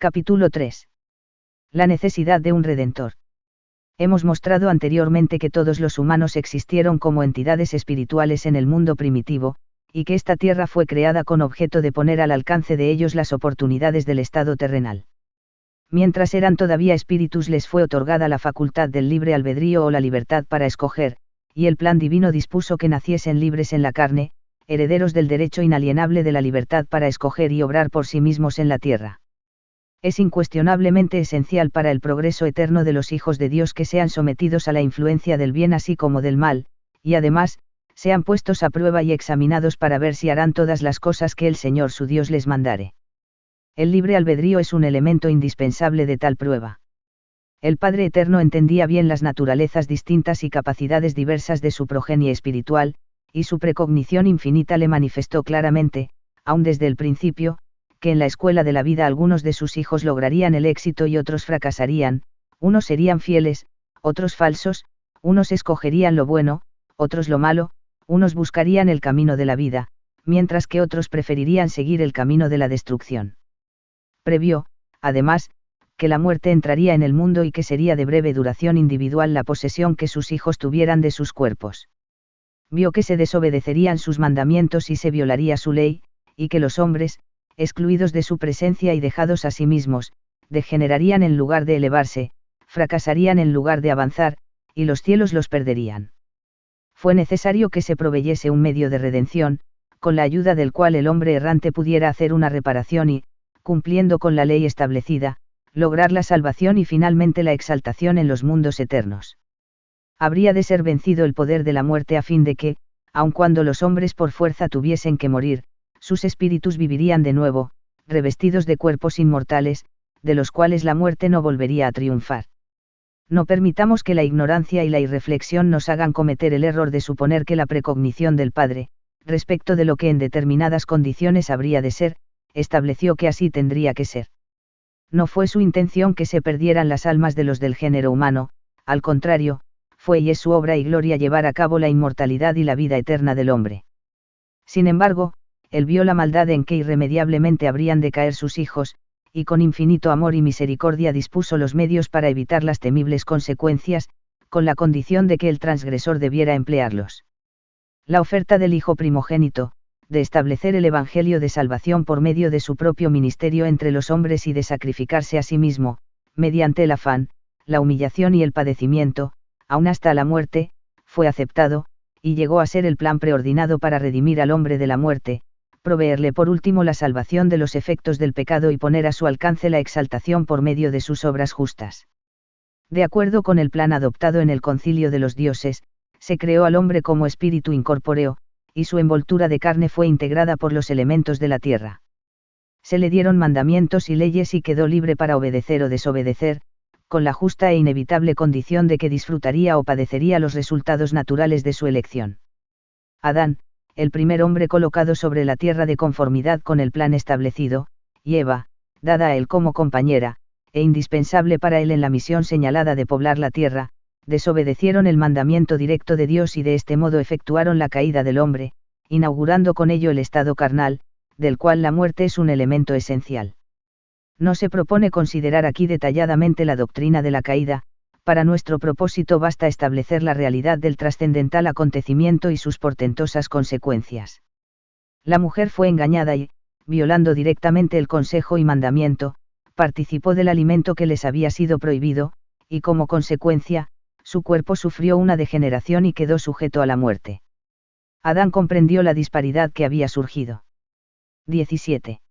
Capítulo 3. La necesidad de un redentor. Hemos mostrado anteriormente que todos los humanos existieron como entidades espirituales en el mundo primitivo, y que esta tierra fue creada con objeto de poner al alcance de ellos las oportunidades del estado terrenal. Mientras eran todavía espíritus les fue otorgada la facultad del libre albedrío o la libertad para escoger, y el plan divino dispuso que naciesen libres en la carne, herederos del derecho inalienable de la libertad para escoger y obrar por sí mismos en la tierra. Es incuestionablemente esencial para el progreso eterno de los hijos de Dios que sean sometidos a la influencia del bien así como del mal, y además, sean puestos a prueba y examinados para ver si harán todas las cosas que el Señor su Dios les mandare. El libre albedrío es un elemento indispensable de tal prueba. El Padre Eterno entendía bien las naturalezas distintas y capacidades diversas de su progenie espiritual, y su precognición infinita le manifestó claramente, aun desde el principio, que en la escuela de la vida algunos de sus hijos lograrían el éxito y otros fracasarían, unos serían fieles, otros falsos, unos escogerían lo bueno, otros lo malo, unos buscarían el camino de la vida, mientras que otros preferirían seguir el camino de la destrucción. Previó, además, que la muerte entraría en el mundo y que sería de breve duración individual la posesión que sus hijos tuvieran de sus cuerpos. Vio que se desobedecerían sus mandamientos y se violaría su ley, y que los hombres, excluidos de su presencia y dejados a sí mismos, degenerarían en lugar de elevarse, fracasarían en lugar de avanzar, y los cielos los perderían. Fue necesario que se proveyese un medio de redención, con la ayuda del cual el hombre errante pudiera hacer una reparación y, cumpliendo con la ley establecida, lograr la salvación y finalmente la exaltación en los mundos eternos. Habría de ser vencido el poder de la muerte a fin de que, aun cuando los hombres por fuerza tuviesen que morir, sus espíritus vivirían de nuevo, revestidos de cuerpos inmortales, de los cuales la muerte no volvería a triunfar. No permitamos que la ignorancia y la irreflexión nos hagan cometer el error de suponer que la precognición del Padre, respecto de lo que en determinadas condiciones habría de ser, estableció que así tendría que ser. No fue su intención que se perdieran las almas de los del género humano, al contrario, fue y es su obra y gloria llevar a cabo la inmortalidad y la vida eterna del hombre. Sin embargo, él vio la maldad en que irremediablemente habrían de caer sus hijos, y con infinito amor y misericordia dispuso los medios para evitar las temibles consecuencias, con la condición de que el transgresor debiera emplearlos. La oferta del Hijo primogénito, de establecer el Evangelio de salvación por medio de su propio ministerio entre los hombres y de sacrificarse a sí mismo, mediante el afán, la humillación y el padecimiento, aun hasta la muerte, fue aceptado, y llegó a ser el plan preordinado para redimir al hombre de la muerte, proveerle por último la salvación de los efectos del pecado y poner a su alcance la exaltación por medio de sus obras justas. De acuerdo con el plan adoptado en el Concilio de los Dioses, se creó al hombre como espíritu incorpóreo, y su envoltura de carne fue integrada por los elementos de la tierra. Se le dieron mandamientos y leyes y quedó libre para obedecer o desobedecer, con la justa e inevitable condición de que disfrutaría o padecería los resultados naturales de su elección. Adán, el primer hombre colocado sobre la tierra de conformidad con el plan establecido, y Eva, dada a él como compañera, e indispensable para él en la misión señalada de poblar la tierra, desobedecieron el mandamiento directo de Dios y de este modo efectuaron la caída del hombre, inaugurando con ello el estado carnal, del cual la muerte es un elemento esencial. No se propone considerar aquí detalladamente la doctrina de la caída, para nuestro propósito basta establecer la realidad del trascendental acontecimiento y sus portentosas consecuencias. La mujer fue engañada y, violando directamente el consejo y mandamiento, participó del alimento que les había sido prohibido, y como consecuencia, su cuerpo sufrió una degeneración y quedó sujeto a la muerte. Adán comprendió la disparidad que había surgido. 17.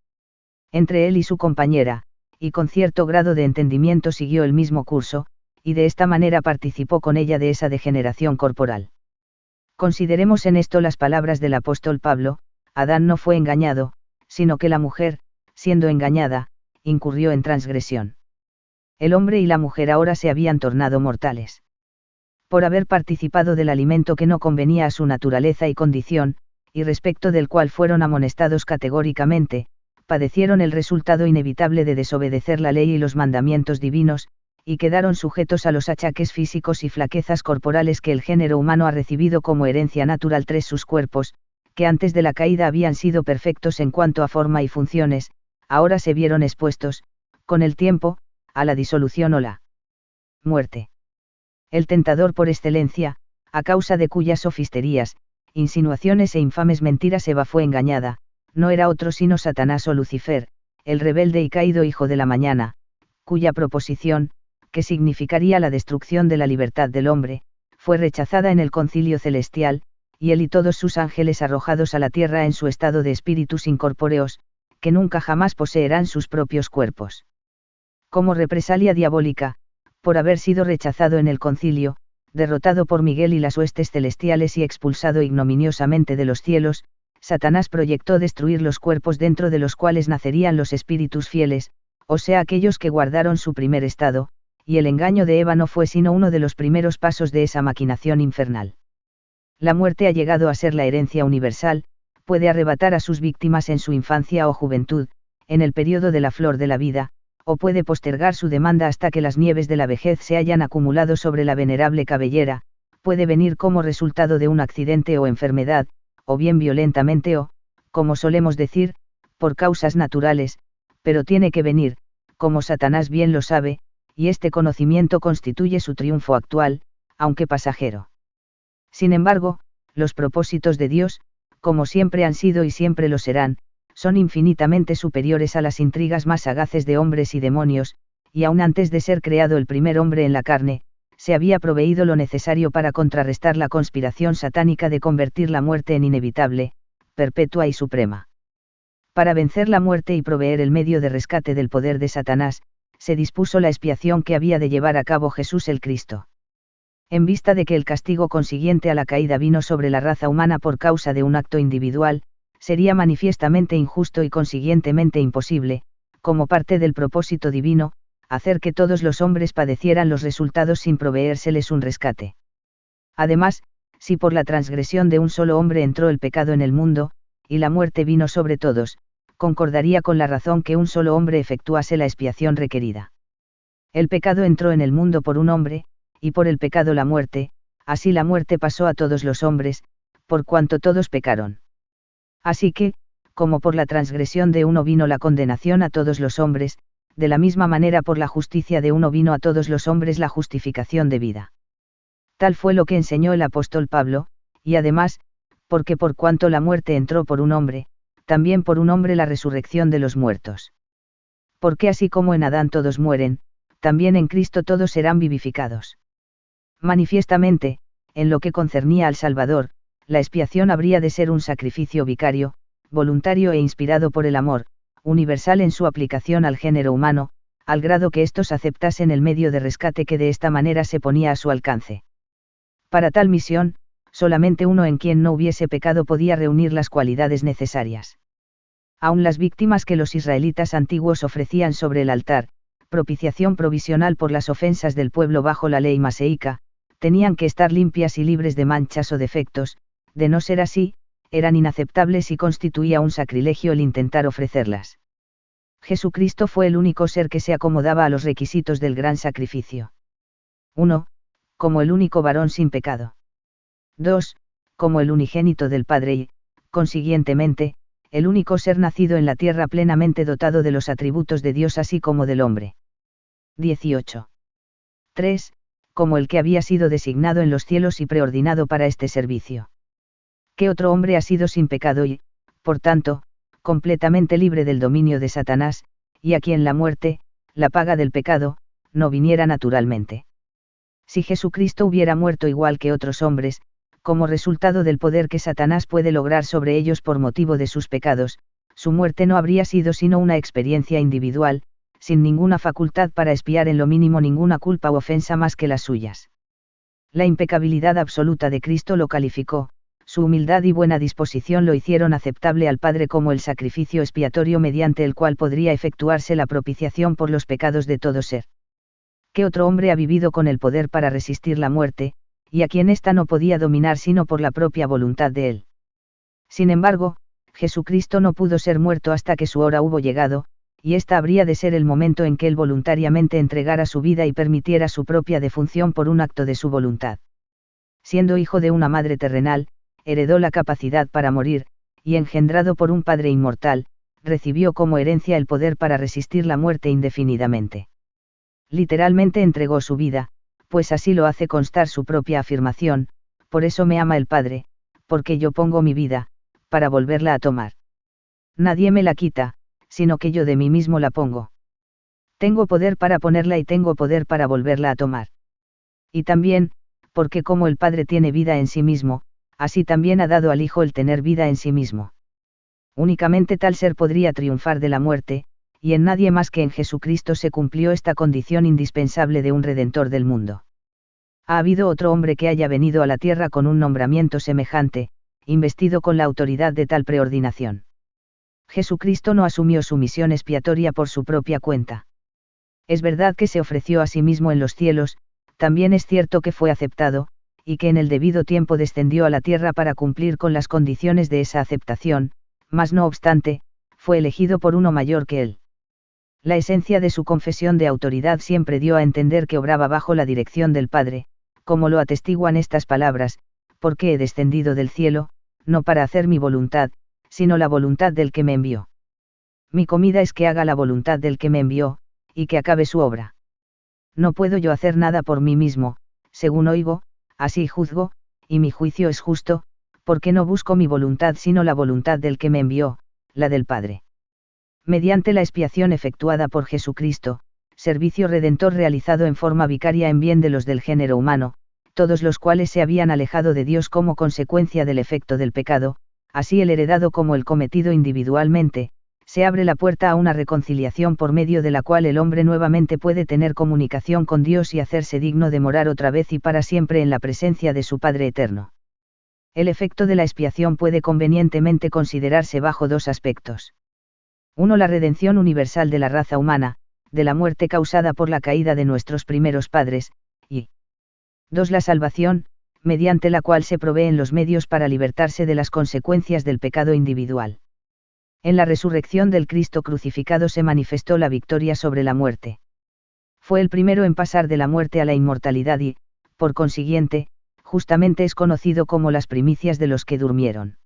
Entre él y su compañera, y con cierto grado de entendimiento siguió el mismo curso, y de esta manera participó con ella de esa degeneración corporal. Consideremos en esto las palabras del apóstol Pablo: Adán no fue engañado, sino que la mujer, siendo engañada, incurrió en transgresión. El hombre y la mujer ahora se habían tornado mortales. Por haber participado del alimento que no convenía a su naturaleza y condición, y respecto del cual fueron amonestados categóricamente, padecieron el resultado inevitable de desobedecer la ley y los mandamientos divinos, y quedaron sujetos a los achaques físicos y flaquezas corporales que el género humano ha recibido como herencia natural. Sus cuerpos, que antes de la caída habían sido perfectos en cuanto a forma y funciones, ahora se vieron expuestos, con el tiempo, a la disolución o la muerte. El tentador por excelencia, a causa de cuyas sofisterías, insinuaciones e infames mentiras Eva fue engañada, no era otro sino Satanás o Lucifer, el rebelde y caído hijo de la mañana, cuya proposición, que significaría la destrucción de la libertad del hombre, fue rechazada en el concilio celestial, y él y todos sus ángeles arrojados a la tierra en su estado de espíritus incorpóreos, que nunca jamás poseerán sus propios cuerpos. Como represalia diabólica, por haber sido rechazado en el concilio, derrotado por Miguel y las huestes celestiales y expulsado ignominiosamente de los cielos, Satanás proyectó destruir los cuerpos dentro de los cuales nacerían los espíritus fieles, o sea aquellos que guardaron su primer estado, y el engaño de Eva no fue sino uno de los primeros pasos de esa maquinación infernal. La muerte ha llegado a ser la herencia universal, puede arrebatar a sus víctimas en su infancia o juventud, en el periodo de la flor de la vida, o puede postergar su demanda hasta que las nieves de la vejez se hayan acumulado sobre la venerable cabellera, puede venir como resultado de un accidente o enfermedad, o bien violentamente o, como solemos decir, por causas naturales, pero tiene que venir, como Satanás bien lo sabe, y este conocimiento constituye su triunfo actual, aunque pasajero. Sin embargo, los propósitos de Dios, como siempre han sido y siempre lo serán, son infinitamente superiores a las intrigas más sagaces de hombres y demonios, y aun antes de ser creado el primer hombre en la carne, se había proveído lo necesario para contrarrestar la conspiración satánica de convertir la muerte en inevitable, perpetua y suprema. Para vencer la muerte y proveer el medio de rescate del poder de Satanás, se dispuso la expiación que había de llevar a cabo Jesús el Cristo. En vista de que el castigo consiguiente a la caída vino sobre la raza humana por causa de un acto individual, sería manifiestamente injusto y consiguientemente imposible, como parte del propósito divino, hacer que todos los hombres padecieran los resultados sin proveérseles un rescate. Además, si por la transgresión de un solo hombre entró el pecado en el mundo, y la muerte vino sobre todos, concordaría con la razón que un solo hombre efectuase la expiación requerida. El pecado entró en el mundo por un hombre, y por el pecado la muerte, así la muerte pasó a todos los hombres, por cuanto todos pecaron. Así que, como por la transgresión de uno vino la condenación a todos los hombres, de la misma manera por la justicia de uno vino a todos los hombres la justificación de vida. Tal fue lo que enseñó el apóstol Pablo, y además, porque por cuanto la muerte entró por un hombre, también por un hombre la resurrección de los muertos. Porque así como en Adán todos mueren, también en Cristo todos serán vivificados. Manifiestamente, en lo que concernía al Salvador, la expiación habría de ser un sacrificio vicario, voluntario e inspirado por el amor, universal en su aplicación al género humano, al grado que éstos aceptasen el medio de rescate que de esta manera se ponía a su alcance. Para tal misión, solamente uno en quien no hubiese pecado podía reunir las cualidades necesarias. Aun las víctimas que los israelitas antiguos ofrecían sobre el altar, propiciación provisional por las ofensas del pueblo bajo la ley maseica, tenían que estar limpias y libres de manchas o defectos, de no ser así, eran inaceptables y constituía un sacrilegio el intentar ofrecerlas. Jesucristo fue el único ser que se acomodaba a los requisitos del gran sacrificio. 1. Como el único varón sin pecado. 2. Como el unigénito del Padre y, consiguientemente, el único ser nacido en la tierra plenamente dotado de los atributos de Dios así como del hombre. 18. 3. Como el que había sido designado en los cielos y preordinado para este servicio. ¿Qué otro hombre ha sido sin pecado y, por tanto, completamente libre del dominio de Satanás, y a quien la muerte, la paga del pecado, no viniera naturalmente? Si Jesucristo hubiera muerto igual que otros hombres, como resultado del poder que Satanás puede lograr sobre ellos por motivo de sus pecados, su muerte no habría sido sino una experiencia individual, sin ninguna facultad para expiar en lo mínimo ninguna culpa u ofensa más que las suyas. La impecabilidad absoluta de Cristo lo calificó, su humildad y buena disposición lo hicieron aceptable al Padre como el sacrificio expiatorio mediante el cual podría efectuarse la propiciación por los pecados de todo ser. ¿Qué otro hombre ha vivido con el poder para resistir la muerte, y a quien ésta no podía dominar sino por la propia voluntad de él? Sin embargo, Jesucristo no pudo ser muerto hasta que su hora hubo llegado, y ésta habría de ser el momento en que él voluntariamente entregara su vida y permitiera su propia defunción por un acto de su voluntad. Siendo hijo de una madre terrenal, heredó la capacidad para morir, y engendrado por un Padre inmortal, recibió como herencia el poder para resistir la muerte indefinidamente. Literalmente entregó su vida, pues así lo hace constar su propia afirmación: por eso me ama el Padre, porque yo pongo mi vida, para volverla a tomar. Nadie me la quita, sino que yo de mí mismo la pongo. Tengo poder para ponerla y tengo poder para volverla a tomar. Y también, porque como el Padre tiene vida en sí mismo, así también ha dado al Hijo el tener vida en sí mismo. Únicamente tal ser podría triunfar de la muerte, y en nadie más que en Jesucristo se cumplió esta condición indispensable de un Redentor del mundo. ¿Ha habido otro hombre que haya venido a la tierra con un nombramiento semejante, investido con la autoridad de tal preordinación? Jesucristo no asumió su misión expiatoria por su propia cuenta. Es verdad que se ofreció a sí mismo en los cielos, también es cierto que fue aceptado, y que en el debido tiempo descendió a la tierra para cumplir con las condiciones de esa aceptación, mas no obstante, fue elegido por uno mayor que él. La esencia de su confesión de autoridad siempre dio a entender que obraba bajo la dirección del Padre, como lo atestiguan estas palabras: porque he descendido del cielo, no para hacer mi voluntad, sino la voluntad del que me envió. Mi comida es que haga la voluntad del que me envió, y que acabe su obra. No puedo yo hacer nada por mí mismo, según oigo, así juzgo, y mi juicio es justo, porque no busco mi voluntad sino la voluntad del que me envió, la del Padre. Mediante la expiación efectuada por Jesucristo, servicio redentor realizado en forma vicaria en bien de los del género humano, todos los cuales se habían alejado de Dios como consecuencia del efecto del pecado, así el heredado como el cometido individualmente, se abre la puerta a una reconciliación por medio de la cual el hombre nuevamente puede tener comunicación con Dios y hacerse digno de morar otra vez y para siempre en la presencia de su Padre eterno. El efecto de la expiación puede convenientemente considerarse bajo dos aspectos. 1. La redención universal de la raza humana, de la muerte causada por la caída de nuestros primeros padres, y 2. La salvación, mediante la cual se proveen los medios para libertarse de las consecuencias del pecado individual. En la resurrección del Cristo crucificado se manifestó la victoria sobre la muerte. Fue el primero en pasar de la muerte a la inmortalidad y, por consiguiente, justamente es conocido como las primicias de los que durmieron.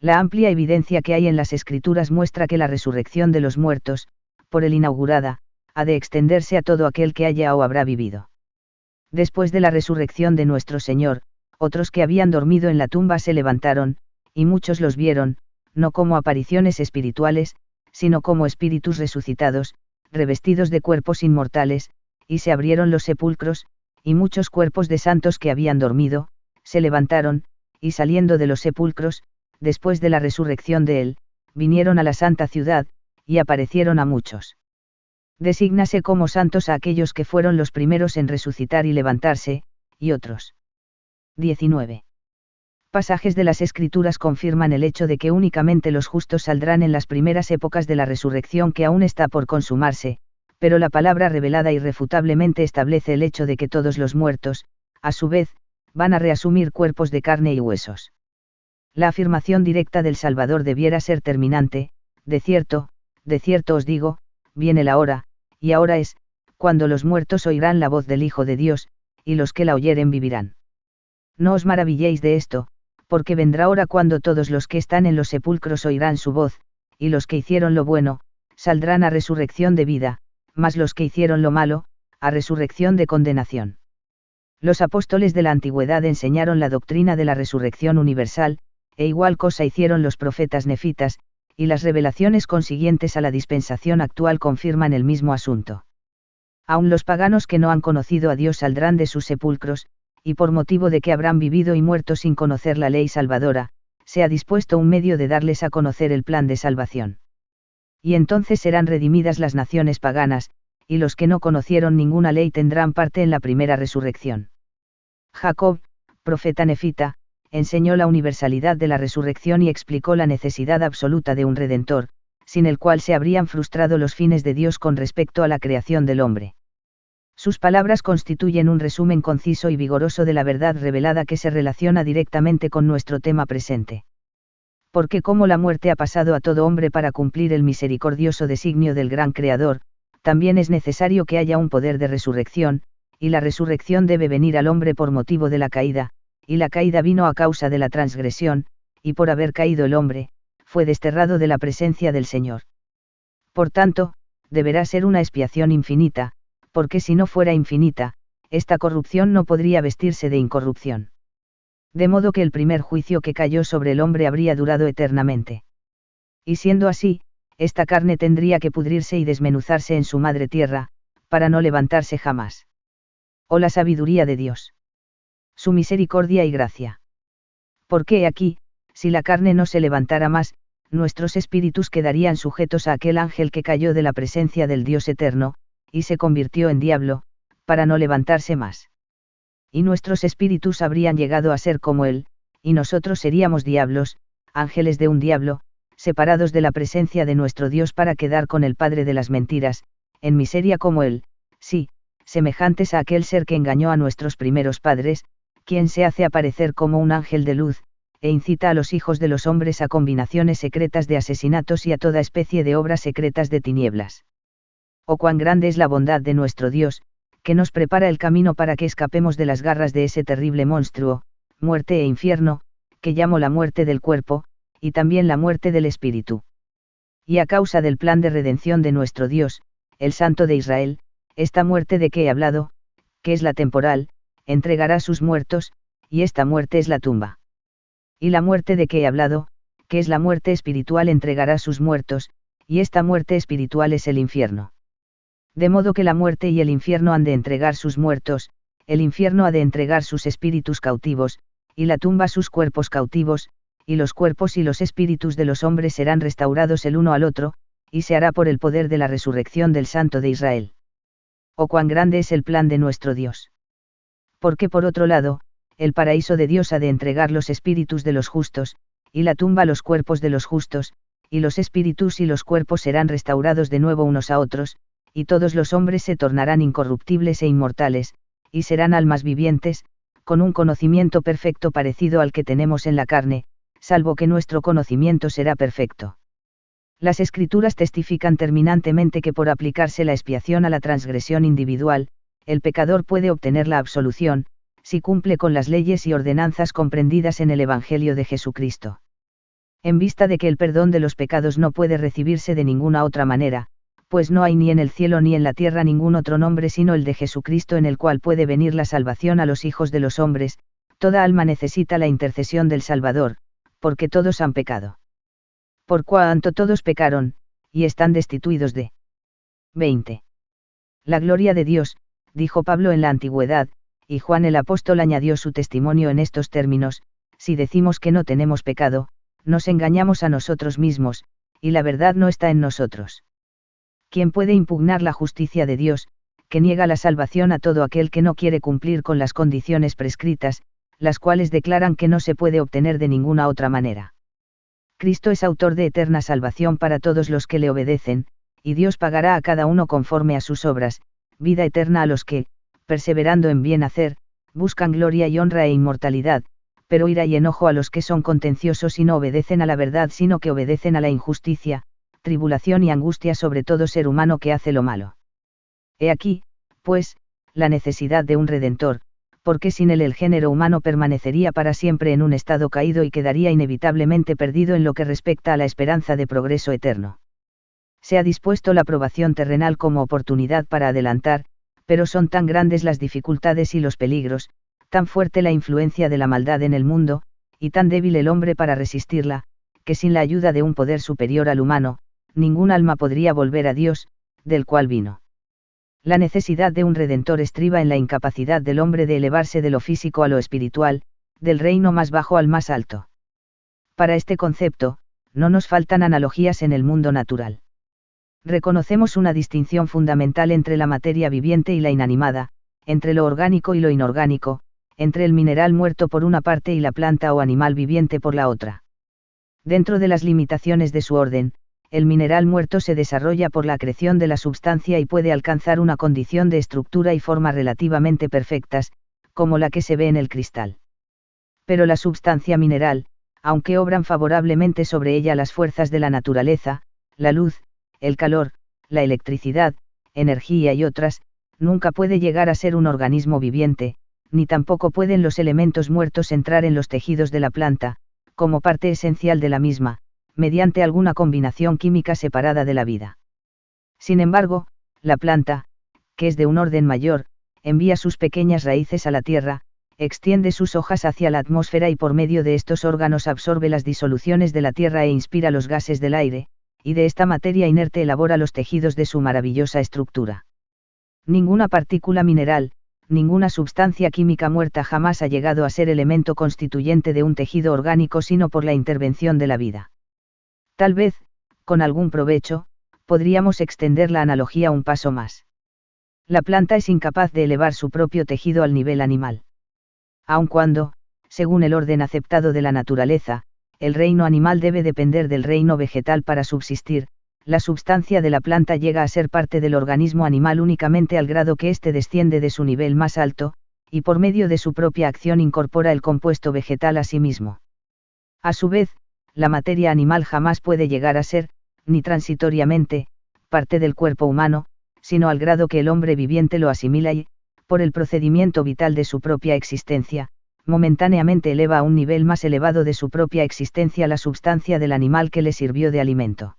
La amplia evidencia que hay en las Escrituras muestra que la resurrección de los muertos, por él inaugurada, ha de extenderse a todo aquel que haya o habrá vivido. Después de la resurrección de nuestro Señor, otros que habían dormido en la tumba se levantaron, y muchos los vieron, no como apariciones espirituales, sino como espíritus resucitados, revestidos de cuerpos inmortales, y se abrieron los sepulcros, y muchos cuerpos de santos que habían dormido, se levantaron, y saliendo de los sepulcros, después de la resurrección de él, vinieron a la santa ciudad, y aparecieron a muchos. Desígnase como santos a aquellos que fueron los primeros en resucitar y levantarse, y otros. 19. Pasajes de las Escrituras confirman el hecho de que únicamente los justos saldrán en las primeras épocas de la resurrección que aún está por consumarse, pero la palabra revelada irrefutablemente establece el hecho de que todos los muertos, a su vez, van a reasumir cuerpos de carne y huesos. La afirmación directa del Salvador debiera ser terminante: de cierto os digo, viene la hora, y ahora es, cuando los muertos oirán la voz del Hijo de Dios, y los que la oyeren vivirán. No os maravilléis de esto, porque vendrá hora cuando todos los que están en los sepulcros oirán su voz, y los que hicieron lo bueno, saldrán a resurrección de vida, mas los que hicieron lo malo, a resurrección de condenación. Los apóstoles de la antigüedad enseñaron la doctrina de la resurrección universal, e igual cosa hicieron los profetas nefitas, y las revelaciones consiguientes a la dispensación actual confirman el mismo asunto. Aun los paganos que no han conocido a Dios saldrán de sus sepulcros, y por motivo de que habrán vivido y muerto sin conocer la ley salvadora, se ha dispuesto un medio de darles a conocer el plan de salvación. Y entonces serán redimidas las naciones paganas, y los que no conocieron ninguna ley tendrán parte en la primera resurrección. Jacob, profeta nefita, enseñó la universalidad de la resurrección y explicó la necesidad absoluta de un Redentor, sin el cual se habrían frustrado los fines de Dios con respecto a la creación del hombre. Sus palabras constituyen un resumen conciso y vigoroso de la verdad revelada que se relaciona directamente con nuestro tema presente. Porque como la muerte ha pasado a todo hombre para cumplir el misericordioso designio del gran Creador, también es necesario que haya un poder de resurrección, y la resurrección debe venir al hombre por motivo de la caída, y la caída vino a causa de la transgresión, y por haber caído el hombre, fue desterrado de la presencia del Señor. Por tanto, deberá ser una expiación infinita, porque si no fuera infinita, esta corrupción no podría vestirse de incorrupción. De modo que el primer juicio que cayó sobre el hombre habría durado eternamente. Y siendo así, esta carne tendría que pudrirse y desmenuzarse en su madre tierra, para no levantarse jamás. Oh la sabiduría de Dios. Su misericordia y gracia. Porque aquí, si la carne no se levantara más, nuestros espíritus quedarían sujetos a aquel ángel que cayó de la presencia del Dios eterno, y se convirtió en diablo, para no levantarse más. Y nuestros espíritus habrían llegado a ser como él, y nosotros seríamos diablos, ángeles de un diablo, separados de la presencia de nuestro Dios para quedar con el Padre de las mentiras, en miseria como él, sí, semejantes a aquel ser que engañó a nuestros primeros padres, quien se hace aparecer como un ángel de luz, e incita a los hijos de los hombres a combinaciones secretas de asesinatos y a toda especie de obras secretas de tinieblas. Oh cuán grande es la bondad de nuestro Dios, que nos prepara el camino para que escapemos de las garras de ese terrible monstruo, muerte e infierno, que llamo la muerte del cuerpo, y también la muerte del espíritu. Y a causa del plan de redención de nuestro Dios, el Santo de Israel, esta muerte de que he hablado, que es la temporal, entregará sus muertos, y esta muerte es la tumba. Y la muerte de que he hablado, que es la muerte espiritual, entregará sus muertos, y esta muerte espiritual es el infierno. De modo que la muerte y el infierno han de entregar sus muertos, el infierno ha de entregar sus espíritus cautivos, y la tumba sus cuerpos cautivos, y los cuerpos y los espíritus de los hombres serán restaurados el uno al otro, y se hará por el poder de la resurrección del Santo de Israel. Oh cuán grande es el plan de nuestro Dios. Porque por otro lado, el paraíso de Dios ha de entregar los espíritus de los justos, y la tumba los cuerpos de los justos, y los espíritus y los cuerpos serán restaurados de nuevo unos a otros, y todos los hombres se tornarán incorruptibles e inmortales, y serán almas vivientes, con un conocimiento perfecto parecido al que tenemos en la carne, salvo que nuestro conocimiento será perfecto. Las Escrituras testifican terminantemente que por aplicarse la expiación a la transgresión individual, el pecador puede obtener la absolución, si cumple con las leyes y ordenanzas comprendidas en el Evangelio de Jesucristo. En vista de que el perdón de los pecados no puede recibirse de ninguna otra manera, pues no hay ni en el cielo ni en la tierra ningún otro nombre sino el de Jesucristo en el cual puede venir la salvación a los hijos de los hombres, toda alma necesita la intercesión del Salvador, porque todos han pecado. Por cuanto todos pecaron, y están destituidos de 20. La gloria de Dios, dijo Pablo en la antigüedad, y Juan el apóstol añadió su testimonio en estos términos: si decimos que no tenemos pecado, nos engañamos a nosotros mismos, y la verdad no está en nosotros. ¿Quién puede impugnar la justicia de Dios, que niega la salvación a todo aquel que no quiere cumplir con las condiciones prescritas, las cuales declaran que no se puede obtener de ninguna otra manera? Cristo es autor de eterna salvación para todos los que le obedecen, y Dios pagará a cada uno conforme a sus obras, vida eterna a los que, perseverando en bien hacer, buscan gloria y honra e inmortalidad, pero ira y enojo a los que son contenciosos y no obedecen a la verdad sino que obedecen a la injusticia, tribulación y angustia sobre todo ser humano que hace lo malo. He aquí, pues, la necesidad de un Redentor, porque sin él el género humano permanecería para siempre en un estado caído y quedaría inevitablemente perdido en lo que respecta a la esperanza de progreso eterno. Se ha dispuesto la probación terrenal como oportunidad para adelantar, pero son tan grandes las dificultades y los peligros, tan fuerte la influencia de la maldad en el mundo, y tan débil el hombre para resistirla, que sin la ayuda de un poder superior al humano, ningún alma podría volver a Dios, del cual vino. La necesidad de un Redentor estriba en la incapacidad del hombre de elevarse de lo físico a lo espiritual, del reino más bajo al más alto. Para este concepto, no nos faltan analogías en el mundo natural. Reconocemos una distinción fundamental entre la materia viviente y la inanimada, entre lo orgánico y lo inorgánico, entre el mineral muerto por una parte y la planta o animal viviente por la otra. Dentro de las limitaciones de su orden, el mineral muerto se desarrolla por la acreción de la substancia y puede alcanzar una condición de estructura y forma relativamente perfectas, como la que se ve en el cristal. Pero la substancia mineral, aunque obran favorablemente sobre ella las fuerzas de la naturaleza, la luz, el calor, la electricidad, energía y otras, nunca puede llegar a ser un organismo viviente, ni tampoco pueden los elementos muertos entrar en los tejidos de la planta, como parte esencial de la misma, mediante alguna combinación química separada de la vida. Sin embargo, la planta, que es de un orden mayor, envía sus pequeñas raíces a la tierra, extiende sus hojas hacia la atmósfera y por medio de estos órganos absorbe las disoluciones de la tierra e inspira los gases del aire, y de esta materia inerte elabora los tejidos de su maravillosa estructura. Ninguna partícula mineral, ninguna sustancia química muerta jamás ha llegado a ser elemento constituyente de un tejido orgánico sino por la intervención de la vida. Tal vez, con algún provecho, podríamos extender la analogía un paso más. La planta es incapaz de elevar su propio tejido al nivel animal. Aun cuando, según el orden aceptado de la naturaleza, el reino animal debe depender del reino vegetal para subsistir, la substancia de la planta llega a ser parte del organismo animal únicamente al grado que éste desciende de su nivel más alto, y por medio de su propia acción incorpora el compuesto vegetal a sí mismo. A su vez, la materia animal jamás puede llegar a ser, ni transitoriamente, parte del cuerpo humano, sino al grado que el hombre viviente lo asimila y, por el procedimiento vital de su propia existencia, momentáneamente eleva a un nivel más elevado de su propia existencia la substancia del animal que le sirvió de alimento.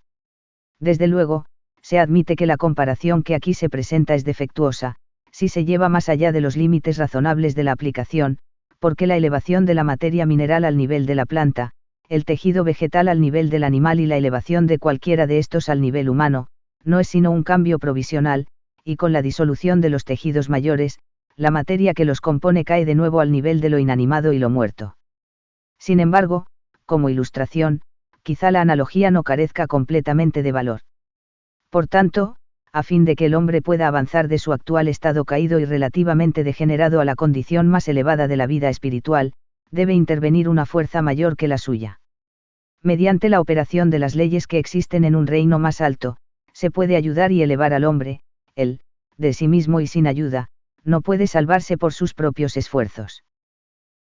Desde luego, se admite que la comparación que aquí se presenta es defectuosa, si se lleva más allá de los límites razonables de la aplicación, porque la elevación de la materia mineral al nivel de la planta, el tejido vegetal al nivel del animal y la elevación de cualquiera de estos al nivel humano, no es sino un cambio provisional, y con la disolución de los tejidos mayores, la materia que los compone cae de nuevo al nivel de lo inanimado y lo muerto. Sin embargo, como ilustración, quizá la analogía no carezca completamente de valor. Por tanto, a fin de que el hombre pueda avanzar de su actual estado caído y relativamente degenerado a la condición más elevada de la vida espiritual, debe intervenir una fuerza mayor que la suya. Mediante la operación de las leyes que existen en un reino más alto, se puede ayudar y elevar al hombre, él, de sí mismo y sin ayuda, no puede salvarse por sus propios esfuerzos.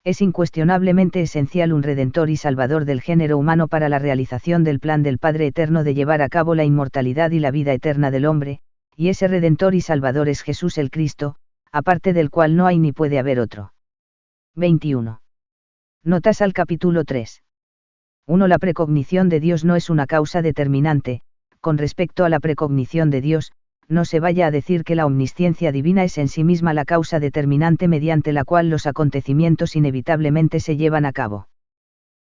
Es incuestionablemente esencial un redentor y salvador del género humano para la realización del plan del Padre Eterno de llevar a cabo la inmortalidad y la vida eterna del hombre, y ese redentor y salvador es Jesús el Cristo, aparte del cual no hay ni puede haber otro. 21. Notas al capítulo 3. 1. La precognición de Dios no es una causa determinante. Con respecto a la precognición de Dios, no se vaya a decir que la omnisciencia divina es en sí misma la causa determinante mediante la cual los acontecimientos inevitablemente se llevan a cabo.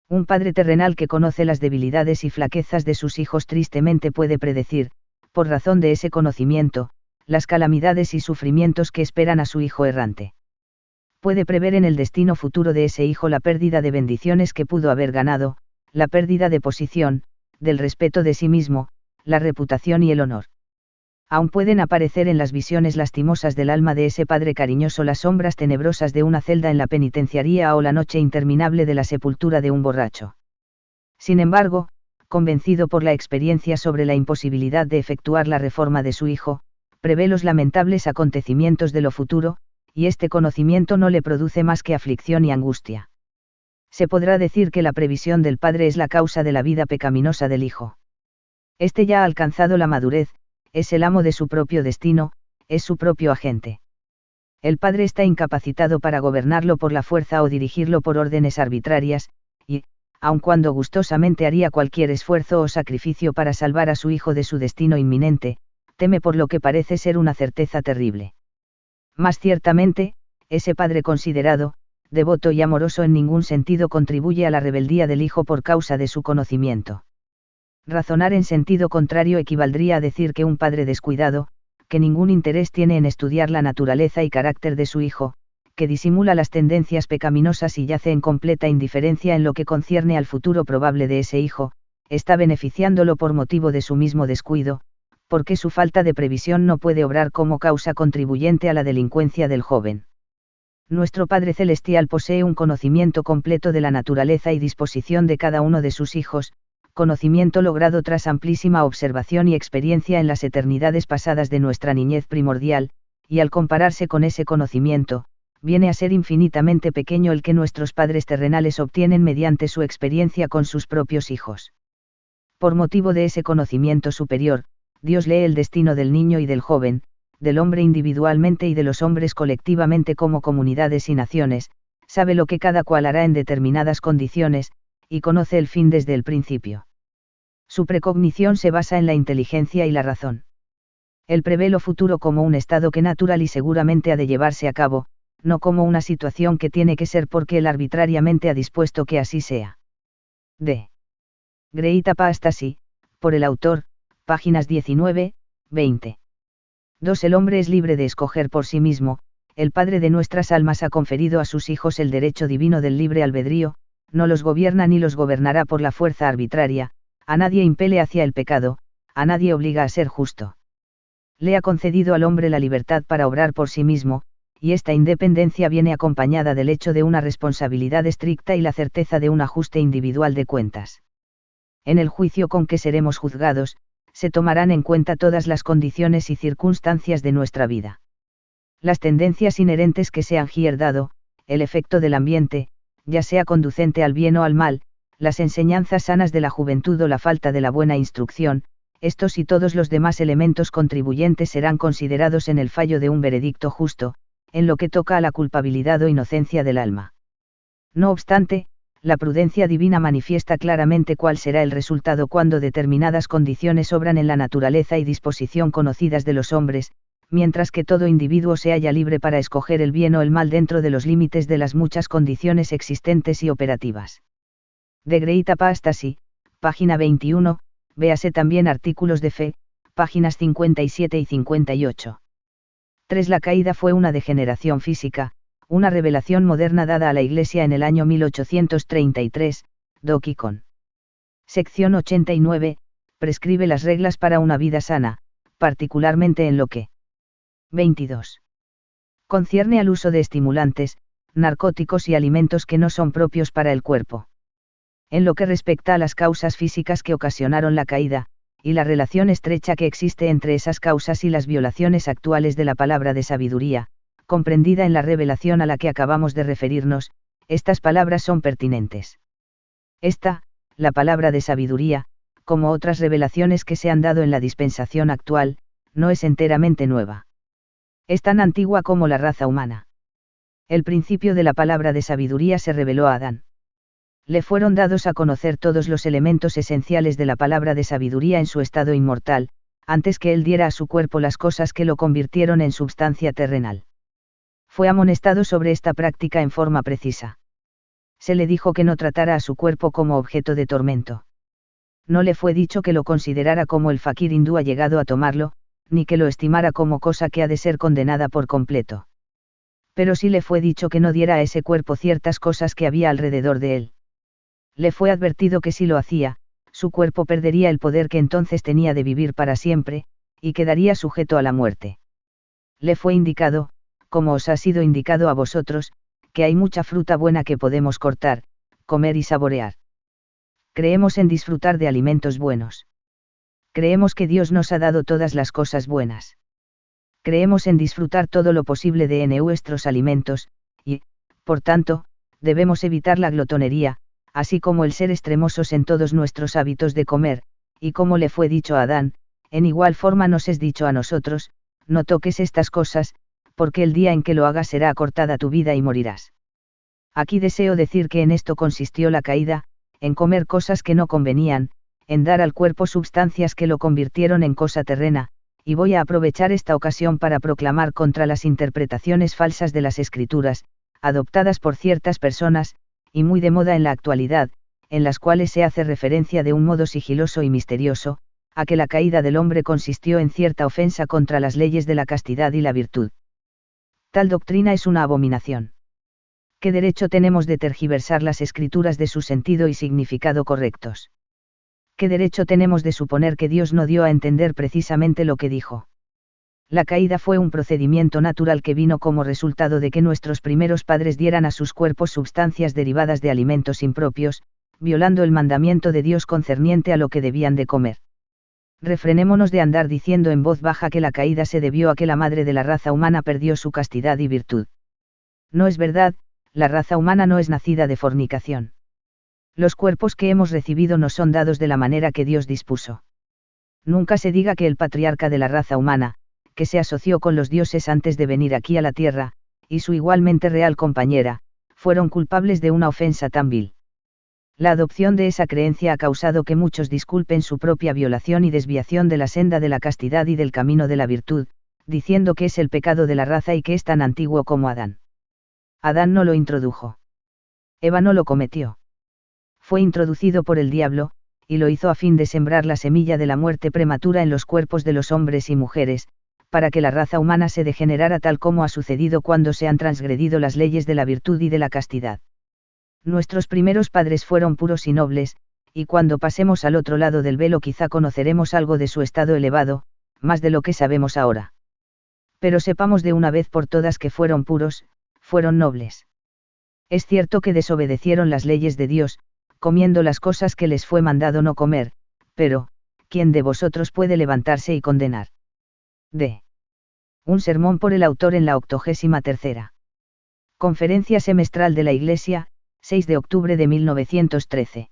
Un padre terrenal que conoce las debilidades y flaquezas de sus hijos tristemente puede predecir, por razón de ese conocimiento, las calamidades y sufrimientos que esperan a su hijo errante. Puede prever en el destino futuro de ese hijo la pérdida de bendiciones que pudo haber ganado, la pérdida de posición, del respeto de sí mismo, la reputación y el honor. Aún pueden aparecer en las visiones lastimosas del alma de ese padre cariñoso las sombras tenebrosas de una celda en la penitenciaría o la noche interminable de la sepultura de un borracho. Sin embargo, convencido por la experiencia sobre la imposibilidad de efectuar la reforma de su hijo, prevé los lamentables acontecimientos de lo futuro, y este conocimiento no le produce más que aflicción y angustia. Se podrá decir que la previsión del padre es la causa de la vida pecaminosa del hijo. Este ya ha alcanzado la madurez, es el amo de su propio destino, es su propio agente. El padre está incapacitado para gobernarlo por la fuerza o dirigirlo por órdenes arbitrarias, y, aun cuando gustosamente haría cualquier esfuerzo o sacrificio para salvar a su hijo de su destino inminente, teme por lo que parece ser una certeza terrible. Mas ciertamente, ese padre considerado, devoto y amoroso en ningún sentido contribuye a la rebeldía del hijo por causa de su conocimiento. Razonar en sentido contrario equivaldría a decir que un padre descuidado, que ningún interés tiene en estudiar la naturaleza y carácter de su hijo, que disimula las tendencias pecaminosas y yace en completa indiferencia en lo que concierne al futuro probable de ese hijo, está beneficiándolo por motivo de su mismo descuido, porque su falta de previsión no puede obrar como causa contribuyente a la delincuencia del joven. Nuestro Padre Celestial posee un conocimiento completo de la naturaleza y disposición de cada uno de sus hijos, conocimiento logrado tras amplísima observación y experiencia en las eternidades pasadas de nuestra niñez primordial, y al compararse con ese conocimiento, viene a ser infinitamente pequeño el que nuestros padres terrenales obtienen mediante su experiencia con sus propios hijos. Por motivo de ese conocimiento superior, Dios lee el destino del niño y del joven, del hombre individualmente y de los hombres colectivamente como comunidades y naciones, sabe lo que cada cual hará en determinadas condiciones, y conoce el fin desde el principio. Su precognición se basa en la inteligencia y la razón. Él prevé lo futuro como un estado que natural y seguramente ha de llevarse a cabo, no como una situación que tiene que ser porque él arbitrariamente ha dispuesto que así sea. D. Great Apostasy, por el autor, páginas 19, 20. 2. El hombre es libre de escoger por sí mismo. El Padre de nuestras almas ha conferido a sus hijos el derecho divino del libre albedrío, no los gobierna ni los gobernará por la fuerza arbitraria, a nadie impele hacia el pecado, a nadie obliga a ser justo. Le ha concedido al hombre la libertad para obrar por sí mismo, y esta independencia viene acompañada del hecho de una responsabilidad estricta y la certeza de un ajuste individual de cuentas. En el juicio con que seremos juzgados, se tomarán en cuenta todas las condiciones y circunstancias de nuestra vida. Las tendencias inherentes que se han dado, el efecto del ambiente, ya sea conducente al bien o al mal, las enseñanzas sanas de la juventud o la falta de la buena instrucción, estos y todos los demás elementos contribuyentes serán considerados en el fallo de un veredicto justo, en lo que toca a la culpabilidad o inocencia del alma. No obstante, la prudencia divina manifiesta claramente cuál será el resultado cuando determinadas condiciones obran en la naturaleza y disposición conocidas de los hombres, mientras que todo individuo se halla libre para escoger el bien o el mal dentro de los límites de las muchas condiciones existentes y operativas. The Great Apostasy, página 21, véase también artículos de fe, páginas 57 y 58. 3. La caída fue una degeneración física, una revelación moderna dada a la Iglesia en el año 1833, Dokikon. Sección 89, prescribe las reglas para una vida sana, particularmente en lo que 22. Concierne al uso de estimulantes, narcóticos y alimentos que no son propios para el cuerpo. En lo que respecta a las causas físicas que ocasionaron la caída, y la relación estrecha que existe entre esas causas y las violaciones actuales de la palabra de sabiduría, comprendida en la revelación a la que acabamos de referirnos, estas palabras son pertinentes. Esta, la palabra de sabiduría, como otras revelaciones que se han dado en la dispensación actual, no es enteramente nueva. Es tan antigua como la raza humana. El principio de la palabra de sabiduría se reveló a Adán. Le fueron dados a conocer todos los elementos esenciales de la palabra de sabiduría en su estado inmortal, antes que él diera a su cuerpo las cosas que lo convirtieron en substancia terrenal. Fue amonestado sobre esta práctica en forma precisa. Se le dijo que no tratara a su cuerpo como objeto de tormento. No le fue dicho que lo considerara como el fakir hindú ha llegado a tomarlo, ni que lo estimara como cosa que ha de ser condenada por completo. Pero sí le fue dicho que no diera a ese cuerpo ciertas cosas que había alrededor de él. Le fue advertido que si lo hacía, su cuerpo perdería el poder que entonces tenía de vivir para siempre, y quedaría sujeto a la muerte. Le fue indicado, como os ha sido indicado a vosotros, que hay mucha fruta buena que podemos cortar, comer y saborear. Creemos en disfrutar de alimentos buenos. Creemos que Dios nos ha dado todas las cosas buenas. Creemos en disfrutar todo lo posible de nuestros alimentos, y, por tanto, debemos evitar la glotonería, así como el ser extremosos en todos nuestros hábitos de comer, y como le fue dicho a Adán, en igual forma nos es dicho a nosotros, no toques estas cosas, porque el día en que lo hagas será acortada tu vida y morirás. Aquí deseo decir que en esto consistió la caída, en comer cosas que no convenían, en dar al cuerpo sustancias que lo convirtieron en cosa terrena, y voy a aprovechar esta ocasión para proclamar contra las interpretaciones falsas de las Escrituras, adoptadas por ciertas personas, y muy de moda en la actualidad, en las cuales se hace referencia de un modo sigiloso y misterioso, a que la caída del hombre consistió en cierta ofensa contra las leyes de la castidad y la virtud. Tal doctrina es una abominación. ¿Qué derecho tenemos de tergiversar las Escrituras de su sentido y significado correctos? ¿Qué derecho tenemos de suponer que Dios no dio a entender precisamente lo que dijo? La caída fue un procedimiento natural que vino como resultado de que nuestros primeros padres dieran a sus cuerpos sustancias derivadas de alimentos impropios, violando el mandamiento de Dios concerniente a lo que debían de comer. Refrenémonos de andar diciendo en voz baja que la caída se debió a que la madre de la raza humana perdió su castidad y virtud. No es verdad, la raza humana no es nacida de fornicación. Los cuerpos que hemos recibido nos son dados de la manera que Dios dispuso. Nunca se diga que el patriarca de la raza humana, que se asoció con los dioses antes de venir aquí a la tierra, y su igualmente real compañera, fueron culpables de una ofensa tan vil. La adopción de esa creencia ha causado que muchos disculpen su propia violación y desviación de la senda de la castidad y del camino de la virtud, diciendo que es el pecado de la raza y que es tan antiguo como Adán. Adán no lo introdujo. Eva no lo cometió. Fue introducido por el diablo, y lo hizo a fin de sembrar la semilla de la muerte prematura en los cuerpos de los hombres y mujeres, para que la raza humana se degenerara tal como ha sucedido cuando se han transgredido las leyes de la virtud y de la castidad. Nuestros primeros padres fueron puros y nobles, y cuando pasemos al otro lado del velo quizá conoceremos algo de su estado elevado, más de lo que sabemos ahora. Pero sepamos de una vez por todas que fueron puros, fueron nobles. Es cierto que desobedecieron las leyes de Dios, comiendo las cosas que les fue mandado no comer, pero, ¿quién de vosotros puede levantarse y condenar? D. Un sermón por el autor en la 83ª Conferencia Semestral de la Iglesia, 6 de octubre de 1913.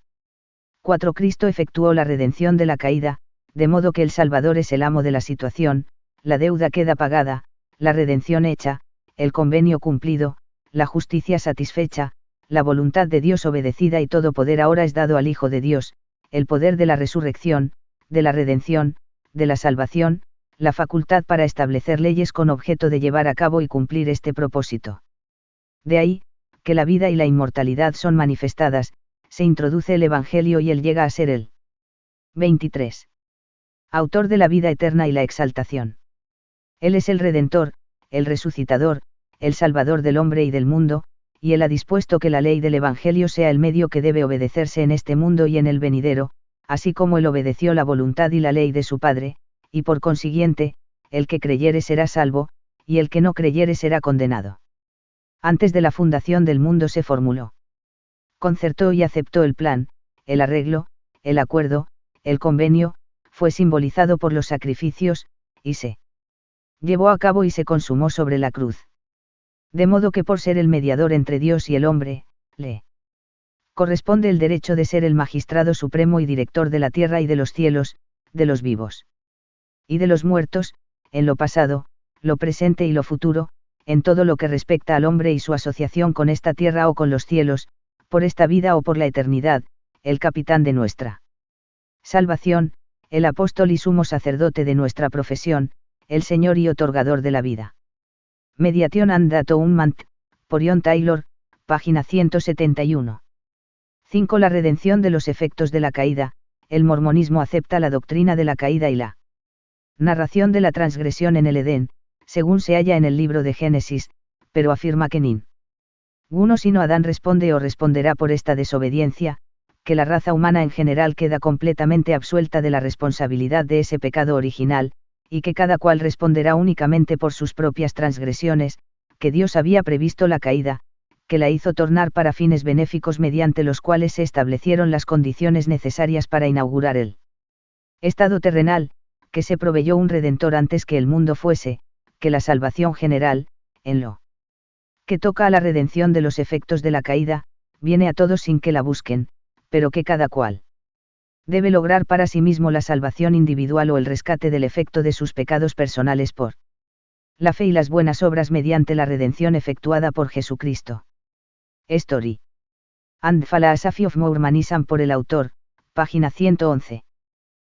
4. Cristo efectuó la redención de la caída, de modo que el Salvador es el amo de la situación, la deuda queda pagada, la redención hecha, el convenio cumplido, la justicia satisfecha, la voluntad de Dios obedecida y todo poder ahora es dado al Hijo de Dios, el poder de la resurrección, de la redención, de la salvación, la facultad para establecer leyes con objeto de llevar a cabo y cumplir este propósito. De ahí, que la vida y la inmortalidad son manifestadas, se introduce el Evangelio y él llega a ser el 23. Autor de la vida eterna y la exaltación. Él es el Redentor, el Resucitador, el Salvador del hombre y del mundo, y él ha dispuesto que la ley del Evangelio sea el medio que debe obedecerse en este mundo y en el venidero, así como él obedeció la voluntad y la ley de su Padre, y por consiguiente, el que creyere será salvo, y el que no creyere será condenado. Antes de la fundación del mundo se formuló, concertó y aceptó el plan, el arreglo, el acuerdo, el convenio, fue simbolizado por los sacrificios, y se llevó a cabo y se consumó sobre la cruz. De modo que por ser el mediador entre Dios y el hombre, le corresponde el derecho de ser el magistrado supremo y director de la tierra y de los cielos, de los vivos y de los muertos, en lo pasado, lo presente y lo futuro, en todo lo que respecta al hombre y su asociación con esta tierra o con los cielos, por esta vida o por la eternidad, el capitán de nuestra salvación, el apóstol y sumo sacerdote de nuestra profesión, el Señor y otorgador de la vida. Mediation and Atonement, por John Taylor, página 171. 5. La redención de los efectos de la caída. El mormonismo acepta la doctrina de la caída y la narración de la transgresión en el Edén, según se halla en el libro de Génesis, pero afirma que ninguno sino Adán responde o responderá por esta desobediencia, que la raza humana en general queda completamente absuelta de la responsabilidad de ese pecado original, y que cada cual responderá únicamente por sus propias transgresiones, que Dios había previsto la caída, que la hizo tornar para fines benéficos mediante los cuales se establecieron las condiciones necesarias para inaugurar el estado terrenal, que se proveyó un redentor antes que el mundo fuese, que la salvación general, en lo que toca a la redención de los efectos de la caída, viene a todos sin que la busquen, pero que cada cual debe lograr para sí mismo la salvación individual o el rescate del efecto de sus pecados personales por la fe y las buenas obras mediante la redención efectuada por Jesucristo. Story and Philosophy of Mormonism por el autor, página 111.